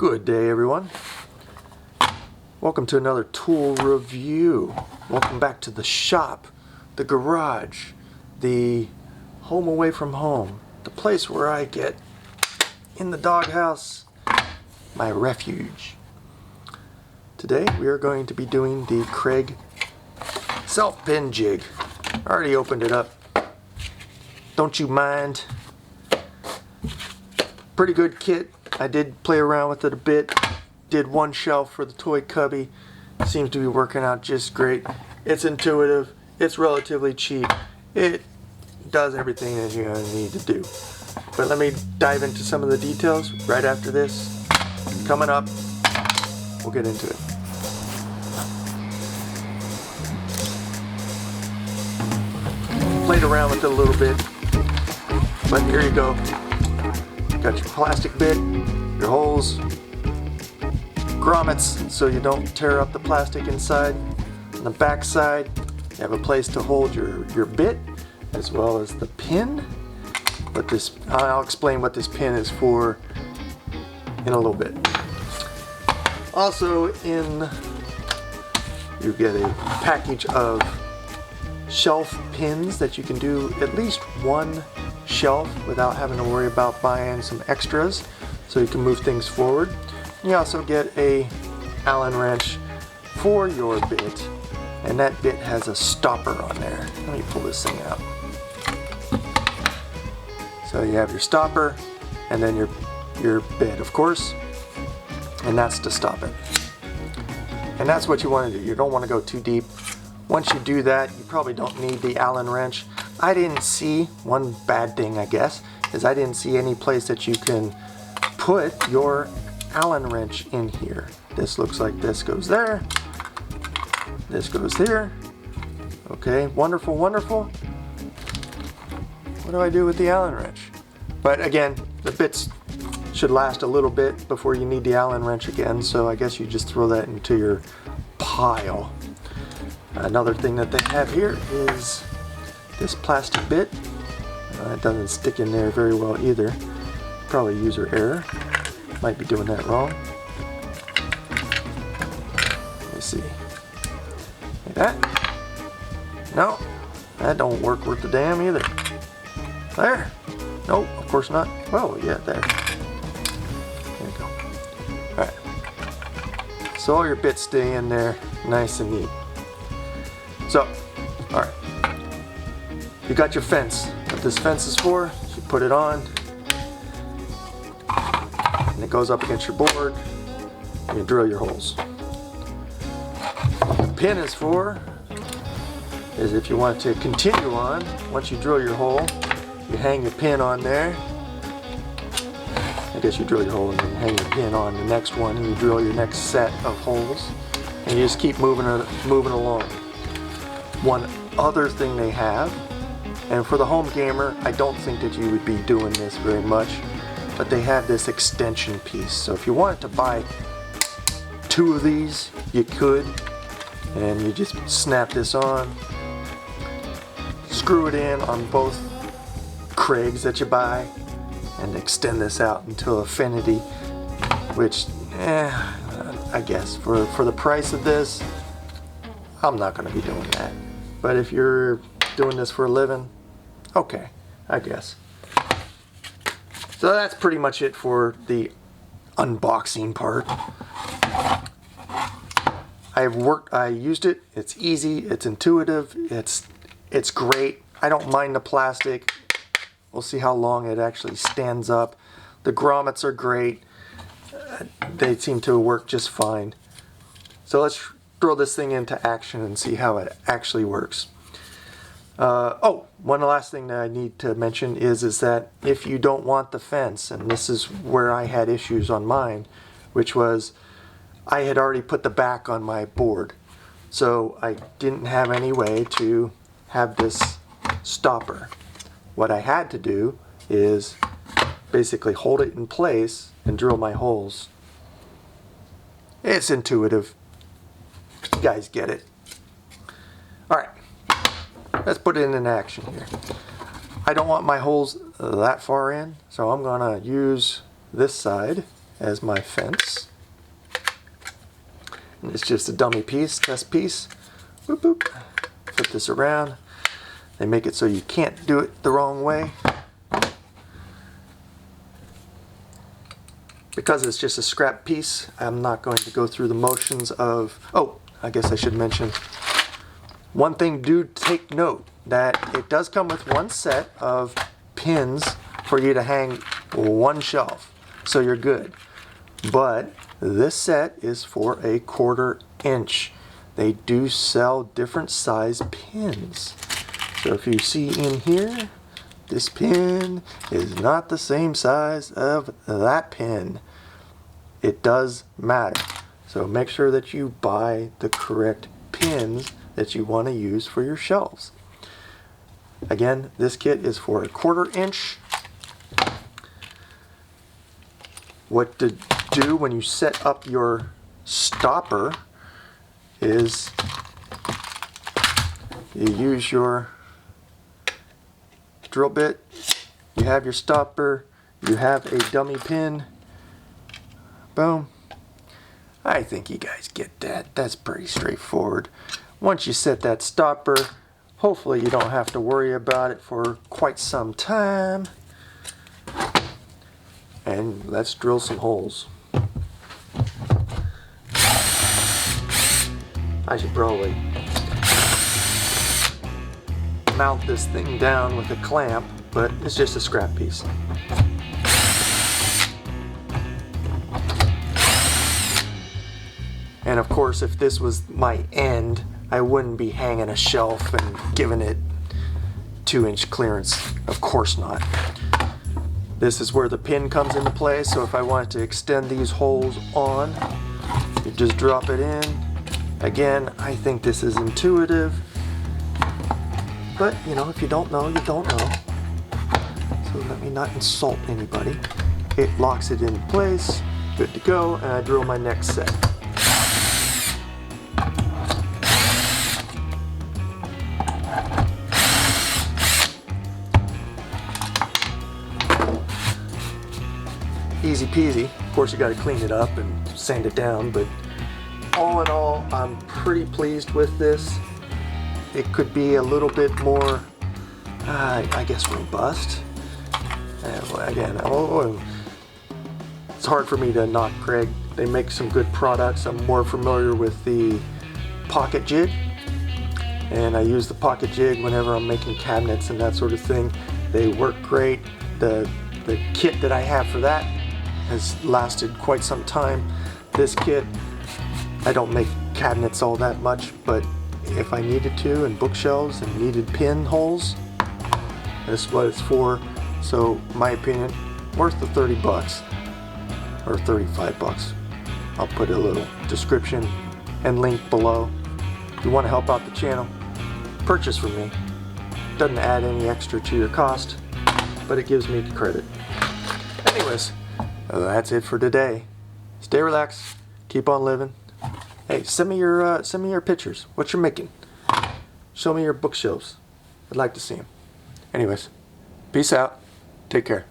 Good day, everyone. Welcome to another tool review. Welcome back to the shop, the garage, the home away from home, the place where I get in the doghouse, my refuge. Today we are going to be doing the Kreg self-pin jig. I already opened it up. Don't you mind? Pretty good kit. I did play around with it a bit. Did one shelf for the toy cubby. Seems to be working out just great. It's intuitive. It's relatively cheap. It does everything that you're going to need to do. But let me dive into some of the details right after this. Coming up, we'll get into it. Played around with it a little bit, but here you go. Got your plastic bit, your holes, grommets so you don't tear up the plastic inside. On the back side, you have a place to hold your bit as well as the pin. But this, I'll explain what this pin is for in a little bit. Also you get a package of shelf pins that you can do at least one shelf without having to worry about buying some extras, so you can move things forward. You also get a Allen wrench for your bit, and that bit has a stopper on there. Let me pull this thing out. So you have your stopper and then your bit, of course, and that's to stop it. And that's what you want to do. You don't want to go too deep. Once you do that, you probably don't need the Allen wrench. I didn't see, one bad thing I guess, is I didn't see any place that you can put your Allen wrench in here. This looks like this goes there. This goes here. Okay, wonderful, wonderful. What do I do with the Allen wrench? But again, the bits should last a little bit before you need the Allen wrench again, so I guess you just throw that into your pile. Another thing that they have here is this plastic bit. It doesn't stick in there very well either. Probably user error. Might be doing that wrong. Let me see. Like that? No, that don't work worth the damn either. There. Nope, of course not. Oh yeah, there. There you go. Alright. So all your bits stay in there nice and neat. So, alright. You got your fence. What this fence is for, you put it on, and it goes up against your board, and you drill your holes. What the pin is for is if you want to continue on, once you drill your hole, you hang your pin on there. I guess you drill your hole and then hang your pin on the next one, and you drill your next set of holes, and you just keep moving along. One other thing they have, and for the home gamer, I don't think that you would be doing this very much, but they have this extension piece. So if you wanted to buy two of these, you could, and you just snap this on, screw it in on both Kregs that you buy, and extend this out until infinity, which, I guess for the price of this, I'm not going to be doing that. But if you're doing this for a living, okay, I guess. So that's pretty much it for the unboxing part. I used it. It's easy. It's intuitive. It's great. I don't mind the plastic. We'll see how long it actually stands up. The grommets are great. They seem to work just fine. So let's throw this thing into action and see how it actually works. One last thing that I need to mention is that if you don't want the fence, and this is where I had issues on mine, which was I had already put the back on my board, so I didn't have any way to have this stopper. What I had to do is basically hold it in place and drill my holes. It's intuitive. You guys get it. Alright, let's put it in action here. I don't want my holes that far in, so I'm going to use this side as my fence. And it's just a dummy piece, test piece. Boop, boop. Flip this around. They make it so you can't do it the wrong way. Because it's just a scrap piece, I'm not going to go through the motions of... Oh, I guess I should mention one thing. Do take note that it does come with one set of pins for you to hang one shelf, so you're good. But this set is for a 1/4 inch. They do sell different size pins. So if you see in here, this pin is not the same size of that pin. It does matter. So make sure that you buy the correct pins that you want to use for your shelves. Again, this kit is for a 1/4 inch. What to do when you set up your stopper is you use your drill bit, you have your stopper, you have a dummy pin, boom. I think you guys get that. That's pretty straightforward. Once you set that stopper, hopefully you don't have to worry about it for quite some time. And let's drill some holes. I should probably mount this thing down with a clamp, but it's just a scrap piece. And of course, if this was my end, I wouldn't be hanging a shelf and giving it 2-inch clearance. Of course not. This is where the pin comes into play, so if I wanted to extend these holes on, you just drop it in. Again, I think this is intuitive, but you know, if you don't know, you don't know. So let me not insult anybody. It locks it in place, good to go, and I drill my next set. Easy peasy. Of course, you got to clean it up and sand it down, but all in all, I'm pretty pleased with this. It could be a little bit more, I guess, robust. Again, it's hard for me to knock Kreg. They make some good products. I'm more familiar with the pocket jig, and I use the pocket jig whenever I'm making cabinets and that sort of thing. They work great. The kit that I have for that has lasted quite some time. This kit, I don't make cabinets all that much, but if I needed to, and bookshelves and needed pin holes, that's what it's for. So my opinion, worth the 30 bucks or 35 bucks. I'll put a little description and link below. If you want to help out the channel, purchase from me. Doesn't add any extra to your cost, but it gives me credit. Anyways, that's it for today. Stay relaxed, keep on living. Hey, send me your pictures. What you're making. Show me your bookshelves. I'd like to see them. Anyways, peace out. Take care.